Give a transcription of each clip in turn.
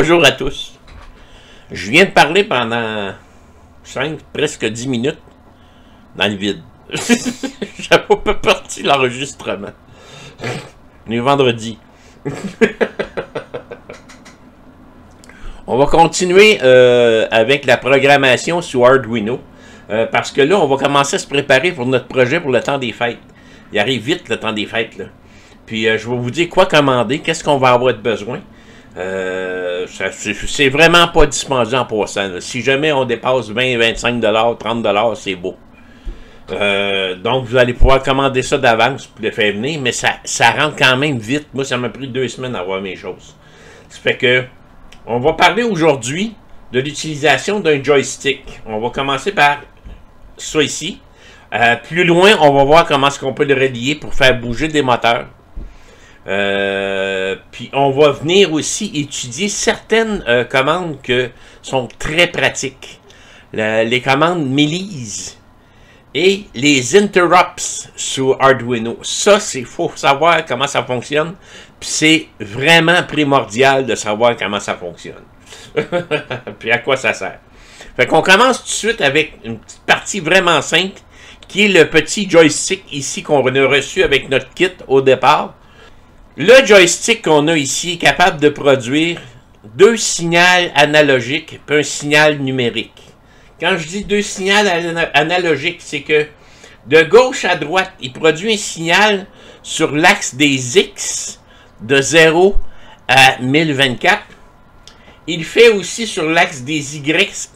Bonjour à tous. Je viens de parler pendant 5, presque 10 minutes dans le vide. J'avais pas parti l'enregistrement. On est vendredi. On va continuer avec la programmation sur Arduino. Parce que là, on va commencer à se préparer pour notre projet pour le temps des fêtes. Il arrive vite le temps des fêtes, là. Puis je vais vous dire quoi commander, qu'est-ce qu'on va avoir de besoin. C'est vraiment pas dispendieux en passant, là. Si jamais on dépasse 20, 25 $, 30 $, c'est beau. Donc vous allez pouvoir commander ça d'avance pour le faire venir, mais ça rentre quand même vite. Moi, ça m'a pris 2 semaines à avoir mes choses. Ça fait que on va parler aujourd'hui de l'utilisation d'un joystick. On va commencer par ça ici. Plus loin, on va voir comment est-ce qu'on peut le relier pour faire bouger des moteurs. Puis on va venir aussi étudier certaines commandes qui sont très pratiques. Les commandes Melise et les interrupts sur Arduino. Ça, c'est faut savoir comment ça fonctionne. Puis c'est vraiment primordial de savoir comment ça fonctionne. Puis à quoi ça sert. Fait qu'on commence tout de suite avec une petite partie vraiment simple qui est le petit joystick ici qu'on a reçu avec notre kit au départ. Le joystick qu'on a ici est capable de produire 2 signaux analogiques et un signal numérique. Quand je dis 2 signaux analogiques, c'est que de gauche à droite, il produit un signal sur l'axe des X de 0 à 1024. Il fait aussi sur l'axe des Y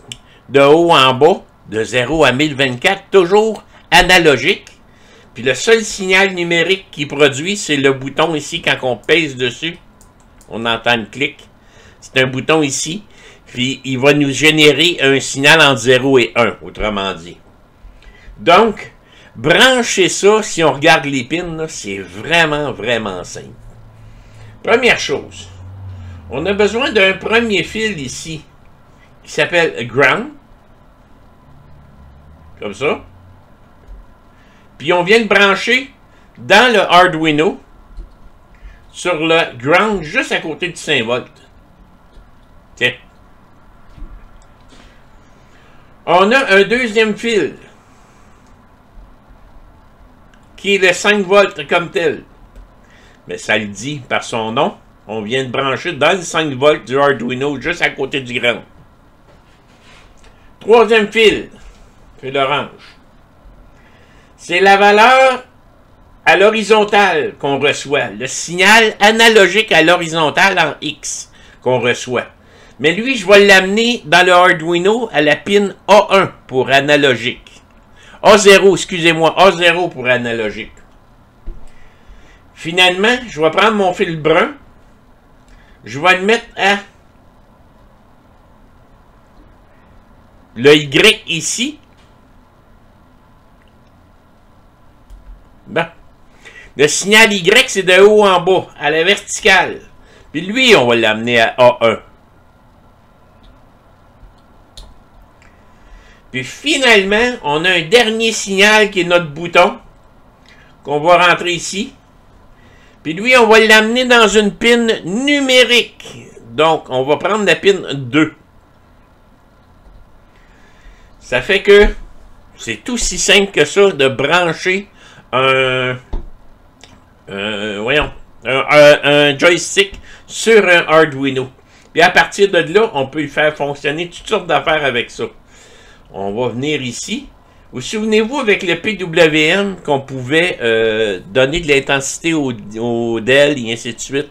de haut en bas, de 0 à 1024, toujours analogique. Puis le seul signal numérique qu'il produit, c'est le bouton ici, quand on pèse dessus. On entend le clic. C'est un bouton ici. Puis il va nous générer un signal entre 0 et 1, autrement dit. Donc, brancher ça, si on regarde les pins, c'est vraiment, vraiment simple. Première chose, on a besoin d'un premier fil ici, qui s'appelle ground. Comme ça. Puis on vient le brancher dans le Arduino sur le ground juste à côté du 5 volts. Tiens. On a un deuxième fil qui est le 5 volts comme tel. Mais ça le dit par son nom. On vient de brancher dans le 5 volts du Arduino juste à côté du ground. Troisième fil orange. C'est la valeur à l'horizontale qu'on reçoit. Le signal analogique à l'horizontale en X qu'on reçoit. Mais lui, je vais l'amener dans le Arduino à la pin A1 pour analogique. A0, excusez-moi, A0 pour analogique. Finalement, je vais prendre mon fil brun. Je vais le mettre à le Y ici. Bon. Le signal Y, c'est de haut en bas, à la verticale. Puis lui, on va l'amener à A1. Puis finalement, on a un dernier signal qui est notre bouton, qu'on va rentrer ici. Puis lui, on va l'amener dans une pin numérique. Donc, on va prendre la pin 2. Ça fait que c'est aussi simple que ça de brancher un joystick sur un Arduino. Puis à partir de là, on peut faire fonctionner toutes sortes d'affaires avec ça. On va venir ici. Vous souvenez-vous avec le PWM qu'on pouvait donner de l'intensité au DEL et ainsi de suite.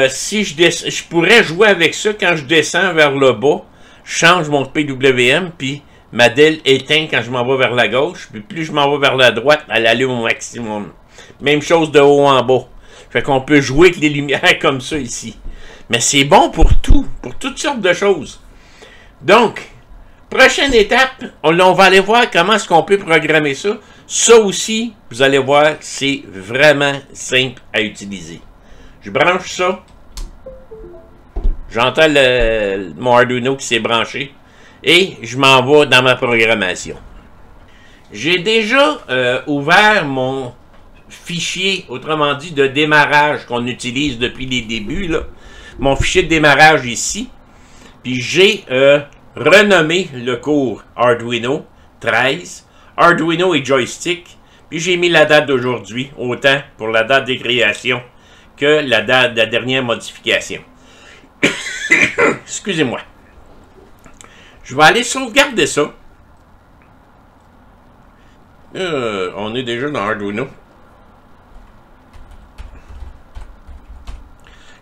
Si je pourrais jouer avec ça quand je descends vers le bas, je change mon PWM, puis ma DEL éteint quand je m'en vais vers la gauche, puis plus je m'en vais vers la droite, elle allume au maximum. Même chose de haut en bas. Fait qu'on peut jouer avec les lumières comme ça ici. Mais c'est bon pour tout, pour toutes sortes de choses. Donc, prochaine étape, on va aller voir comment est-ce qu'on peut programmer ça. Ça aussi, vous allez voir, c'est vraiment simple à utiliser. Je branche ça. J'entends mon Arduino qui s'est branché. Et je m'en vais dans ma programmation. J'ai déjà ouvert mon fichier, autrement dit, de démarrage qu'on utilise depuis les débuts, là. mon fichier de démarrage ici. Puis j'ai renommé le cours Arduino 13, Arduino et joystick. Puis j'ai mis la date d'aujourd'hui, autant pour la date de création que la date de la dernière modification. Excusez-moi. Je vais aller sauvegarder ça. On est déjà dans Arduino.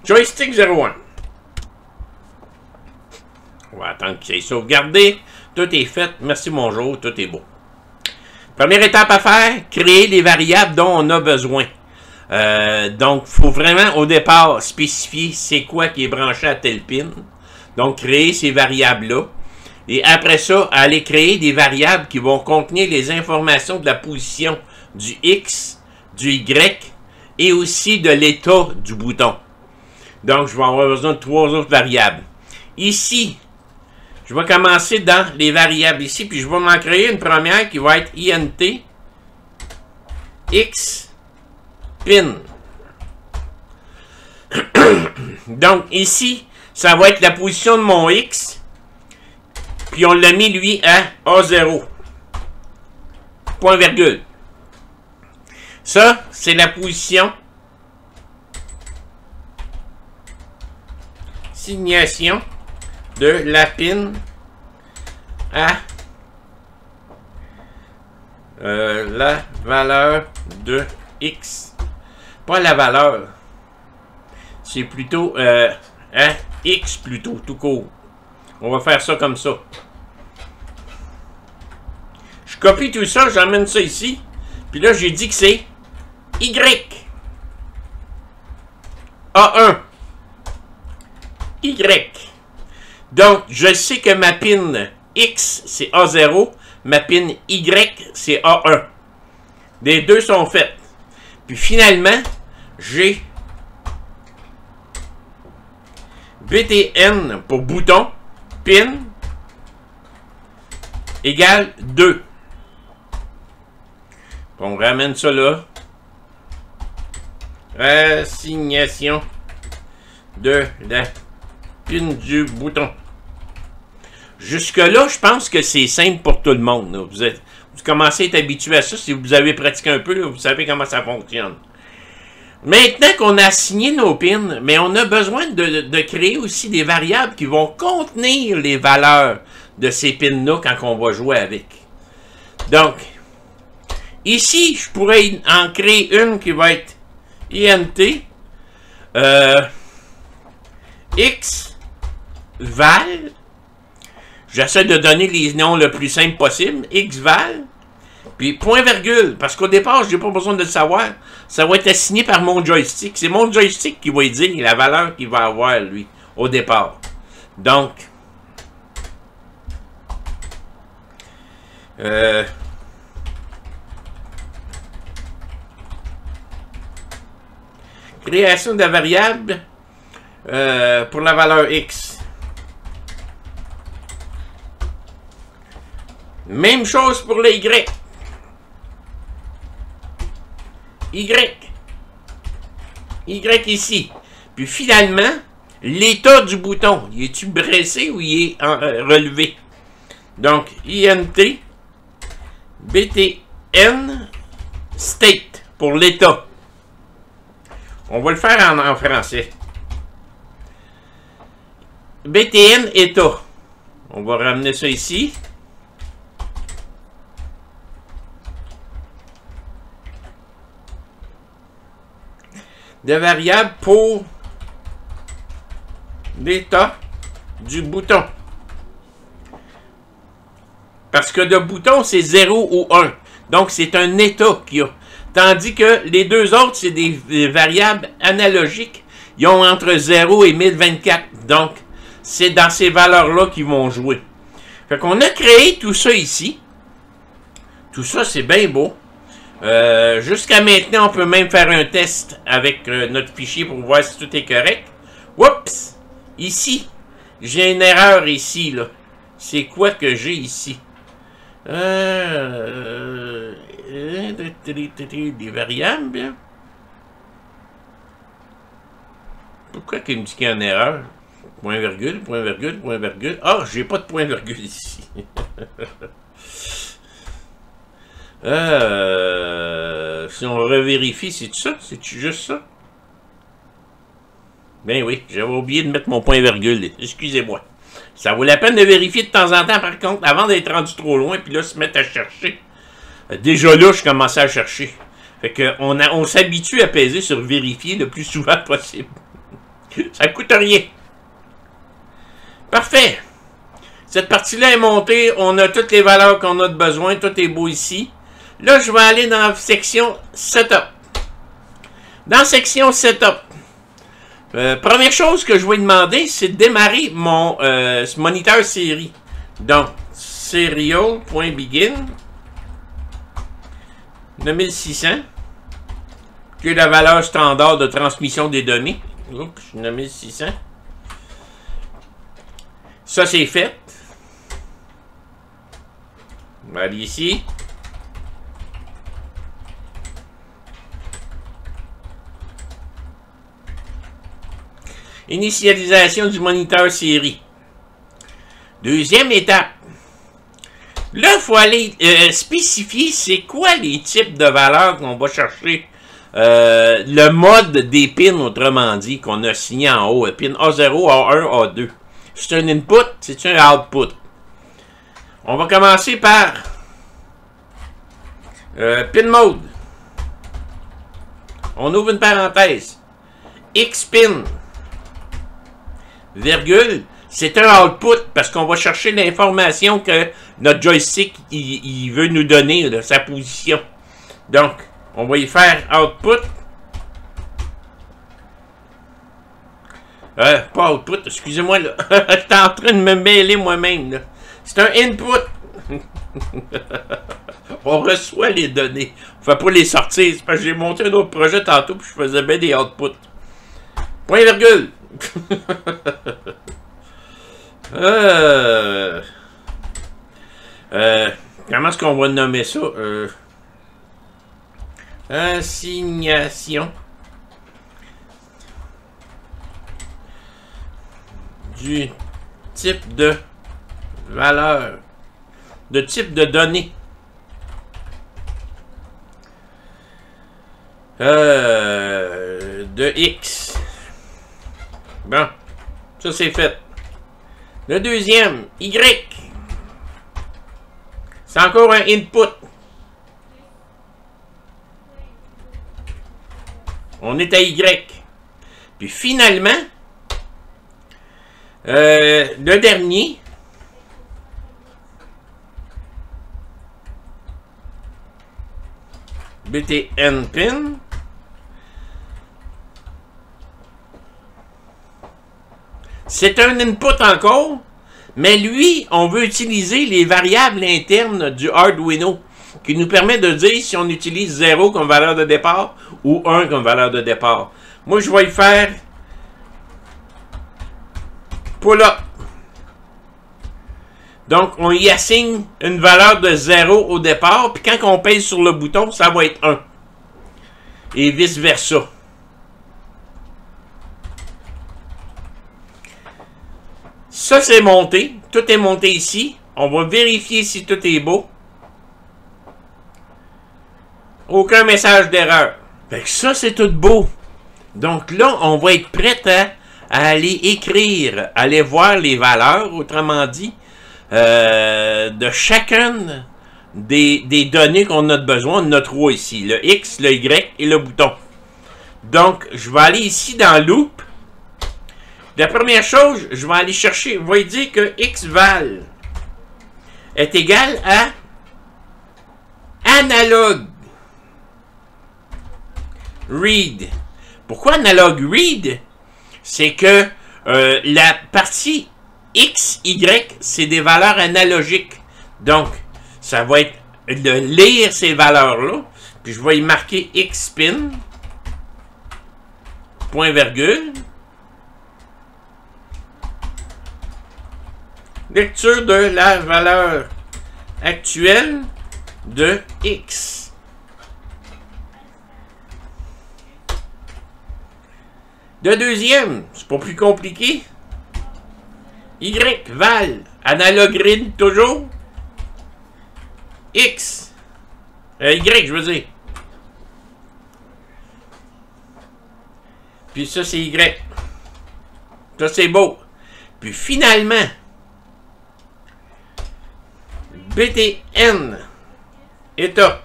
Joystick 01. On va attendre qu'il soit sauvegardé. Tout est fait. Merci, bonjour. Tout est beau. Première étape à faire, créer les variables dont on a besoin. Donc, il faut vraiment, au départ, spécifier c'est quoi qui est branché à tel pin. Donc, créer ces variables-là. Et après ça, aller créer des variables qui vont contenir les informations de la position du X, du Y et aussi de l'état du bouton. Donc, je vais avoir besoin de 3 autres variables. Ici, je vais commencer dans les variables ici, puis je vais m'en créer une première qui va être INT X pin. Donc, ici, ça va être la position de mon X. Puis on l'a mis, lui, à A0. Point virgule. Ça, c'est la position. Signation de la pin à la valeur de X. Pas la valeur. C'est plutôt à X plutôt, tout court. On va faire ça comme ça. Je copie tout ça, j'emmène ça ici. Puis là, j'ai dit que c'est Y. A1. Y. Donc, je sais que ma pin X, c'est A0. Ma pin Y, c'est A1. Les deux sont faites. Puis finalement, j'ai BTN pour bouton. Pin égale 2. On ramène ça là. Assignation de la pin du bouton. Jusque-là, je pense que c'est simple pour tout le monde. Là. Vous commencez à être habitué à ça. Si vous avez pratiqué un peu, là, vous savez comment ça fonctionne. Maintenant qu'on a assigné nos pins, mais on a besoin de créer aussi des variables qui vont contenir les valeurs de ces pins-là quand on va jouer avec. Donc, ici, je pourrais en créer une qui va être INT X val. J'essaie de donner les noms le plus simple possible. X val. Puis point virgule, parce qu'au départ, je n'ai pas besoin de le savoir. Ça va être assigné par mon joystick. C'est mon joystick qui va dire la valeur qu'il va avoir, lui, au départ. Donc, création de la variable pour la valeur X. Même chose pour le Y. Y ici. Puis finalement, l'état du bouton, il est-tu bressé ou il est relevé? Donc, INT, BTN, state, pour l'état. On va le faire en français. BTN, état. On va ramener ça ici. De variables pour l'état du bouton. Parce que le bouton, c'est 0 ou 1. Donc, c'est un état qu'il y a. Tandis que les deux autres, c'est des variables analogiques. Ils ont entre 0 et 1024. Donc, c'est dans ces valeurs-là qu'ils vont jouer. Fait qu'on a créé tout ça ici. Tout ça, c'est bien beau. Jusqu'à maintenant, on peut même faire un test avec notre fichier pour voir si tout est correct. Oups! Ici, j'ai une erreur ici, là. C'est quoi que j'ai ici? Des variables. pourquoi il me dit qu'il y a une erreur. Point virgule, point virgule, point virgule. Ah, j'ai pas de point virgule ici. Si on revérifie, c'est ça? C'est-tu juste ça? Ben oui, j'avais oublié de mettre mon point virgule. Excusez-moi. Ça vaut la peine de vérifier de temps en temps, par contre, avant d'être rendu trop loin, puis là, se mettre à chercher. Déjà là, je commençais à chercher. Fait que on s'habitue à peser sur vérifier le plus souvent possible. Ça ne coûte rien. Parfait. Cette partie-là est montée. On a toutes les valeurs qu'on a de besoin. Tout est beau ici. Là, je vais aller dans la section Setup. Dans section Setup, première chose que je vais demander, c'est de démarrer mon moniteur série. Donc, serial.begin 9600, qui est la valeur standard de transmission des données. Oups, 9600. Ça, c'est fait. On va aller ici. Initialisation du moniteur série. Deuxième étape. Là, il faut aller spécifier c'est quoi les types de valeurs qu'on va chercher. Le mode des pins, autrement dit, qu'on a signé en haut. Pin A0, A1, A2. C'est un input, c'est un output. On va commencer par pin mode. On ouvre une parenthèse. Xpin, virgule, c'est un output parce qu'on va chercher l'information que notre joystick il veut nous donner, là, sa position. Donc, on va y faire output. Pas output, excusez-moi, là. J'étais en train de me mêler moi-même, là. C'est un input. On reçoit les données. On ne fait pas les sortir. C'est parce que j'ai monté un autre projet tantôt puis je faisais bien des outputs. Point virgule. Comment est-ce qu'on va nommer ça? Assignation du type de valeur, de type de données. De X. Bon, ça c'est fait. Le deuxième, Y. C'est encore un input. On est à Y. Puis finalement, le dernier, BTN pin. C'est un input encore, mais lui, on veut utiliser les variables internes du Arduino, qui nous permet de dire si on utilise 0 comme valeur de départ ou 1 comme valeur de départ. Moi, je vais y faire pull-up. Donc, on y assigne une valeur de 0 au départ, puis quand on pèse sur le bouton, ça va être 1. Et vice-versa. Ça, c'est monté. Tout est monté ici. On va vérifier si tout est beau. Aucun message d'erreur. Fait que ça, c'est tout beau. Donc là, on va être prêt à aller écrire, aller voir les valeurs, autrement dit, de chacune des données qu'on a besoin. On en a trois ici, le X, le Y et le bouton. Donc, je vais aller ici dans Loop. La première chose, je vais aller chercher, je vais dire que xval est égal à analog read. Pourquoi analog read? C'est que la partie X, Y, c'est des valeurs analogiques. Donc, ça va être de lire ces valeurs-là. Puis je vais y marquer xpin, point virgule. Lecture de la valeur actuelle de X. De deuxième, c'est pas plus compliqué. Y, val, analogue RID toujours. X, Y, je veux dire. Puis ça, c'est Y. Ça, c'est beau. Puis finalement, BTN, état.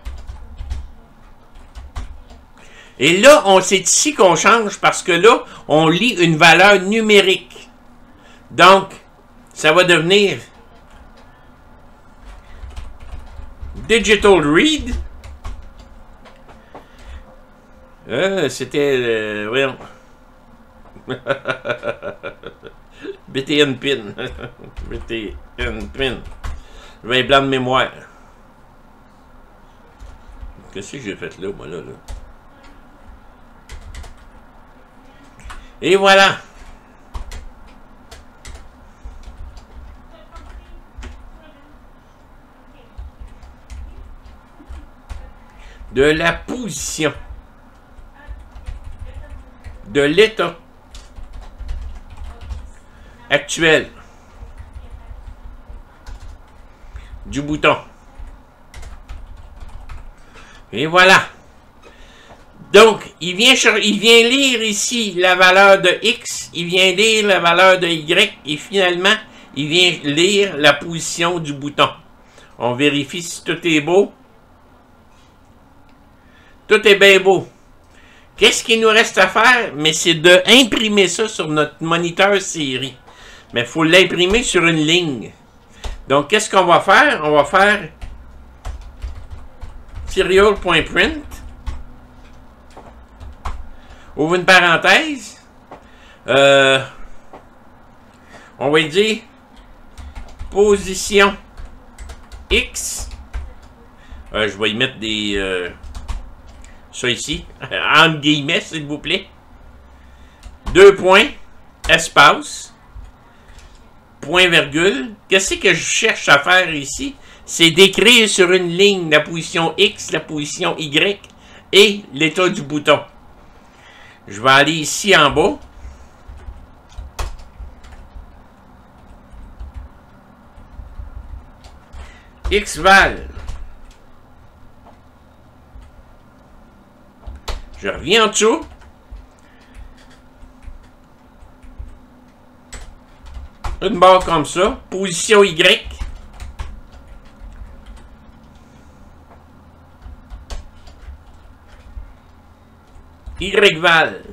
Et là, c'est ici qu'on change parce que là, on lit une valeur numérique. Donc, ça va devenir Digital Read. C'était... voyons. BTN PIN. BTN PIN. Je vais blanc de mémoire. Qu'est-ce que j'ai fait là, moi, là? Et voilà. De la position de l'état actuel du bouton. Et voilà. Donc, il vient lire ici la valeur de X, il vient lire la valeur de Y, et finalement, il vient lire la position du bouton. On vérifie si tout est beau. Tout est bien beau. Qu'est-ce qu'il nous reste à faire? Mais c'est d'imprimer ça sur notre moniteur série. Mais il faut l'imprimer sur une ligne. Donc, qu'est-ce qu'on va faire? On va faire serial.print. Ouvre une parenthèse. On va dire position X. Je vais y mettre des... ça ici. Entre guillemets, s'il vous plaît. 2 points. Espace. Point virgule. Qu'est-ce que je cherche à faire ici? C'est d'écrire sur une ligne la position X, la position Y et l'état du bouton. Je vais aller ici en bas. Xval. Je reviens en dessous. Une barre comme ça. Position Y. Yval.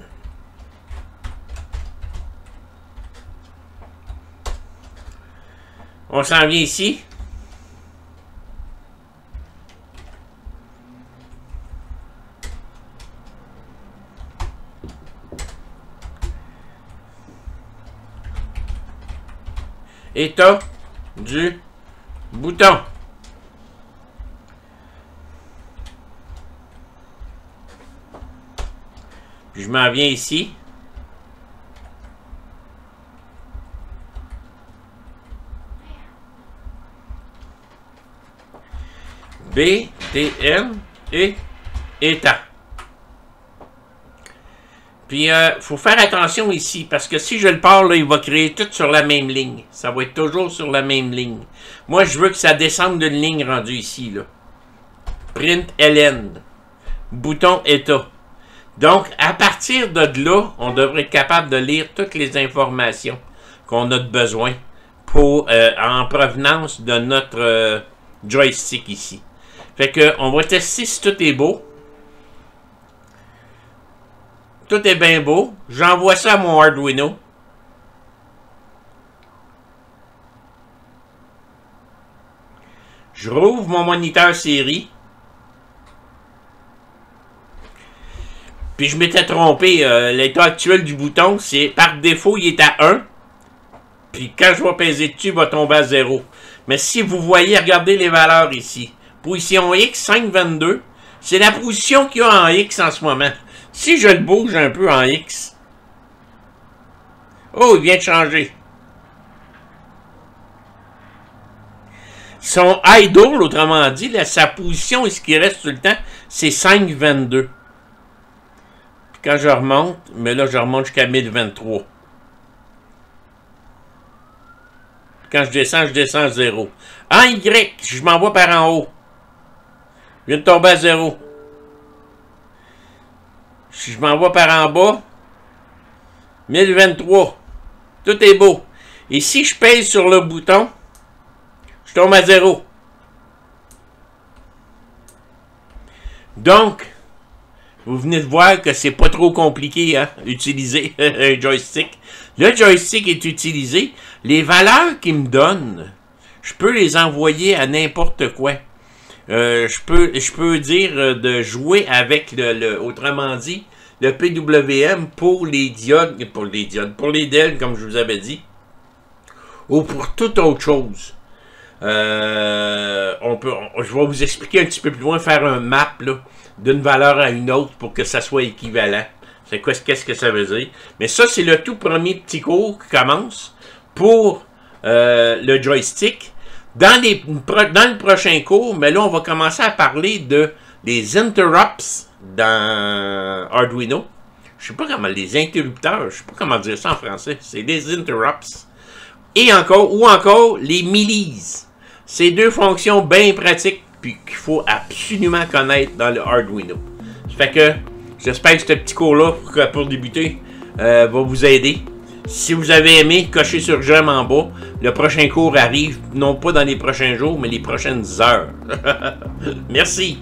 On s'en vient ici. État du bouton. Puis je m'en viens ici. BTN et état. Puis, faut faire attention ici, parce que si je le parle, là, il va créer tout sur la même ligne. Ça va être toujours sur la même ligne. Moi, je veux que ça descende d'une ligne rendue ici, là. Print LN. Bouton état. Donc, à partir de là, on devrait être capable de lire toutes les informations qu'on a de besoin pour, en provenance de notre joystick ici. Fait que, on va tester si tout est beau. Tout est bien beau. J'envoie ça à mon Arduino. Je rouvre mon moniteur série. Puis je m'étais trompé. L'état actuel du bouton, c'est par défaut, il est à 1. Puis quand je vais peser dessus, il va tomber à 0. Mais si vous voyez, regardez les valeurs ici. Position X, 5,22. C'est la position qu'il y a en X en ce moment. Si je le bouge un peu en X. Oh, il vient de changer. Son idle, autrement dit, là, sa position et ce qui reste tout le temps, c'est 5,22. quand je remonte, mais là, je remonte jusqu'à 1023. Quand je descends à 0. En Y, je m'envoie par en haut. Je viens de tomber à 0. Si je m'envoie par en bas, 1023. Tout est beau. Et si je pèse sur le bouton, je tombe à 0. Donc, vous venez de voir que c'est pas trop compliqué, hein, utiliser un joystick. Le joystick est utilisé. Les valeurs qu'il me donne, je peux les envoyer à n'importe quoi. Je peux dire de jouer avec autrement dit, le PWM pour les diodes, pour les DEL, comme je vous avais dit, ou pour toute autre chose. Je vais vous expliquer un petit peu plus loin, faire un map d'une valeur à une autre pour que ça soit équivalent. Qu'est-ce que ça veut dire? Mais ça, c'est le tout premier petit cours qui commence pour le joystick. Dans le prochain cours, mais là, on va commencer à parler des interrupts dans Arduino. Je sais pas comment, les interrupteurs, je sais pas comment dire ça en français. C'est des interrupts. Et encore les milises. C'est deux fonctions bien pratiques puis qu'il faut absolument connaître dans le Arduino. Ça fait que j'espère que ce petit cours-là, pour débuter, va vous aider. Si vous avez aimé, cochez sur j'aime en bas. Le prochain cours arrive, non pas dans les prochains jours, mais les prochaines heures. Merci.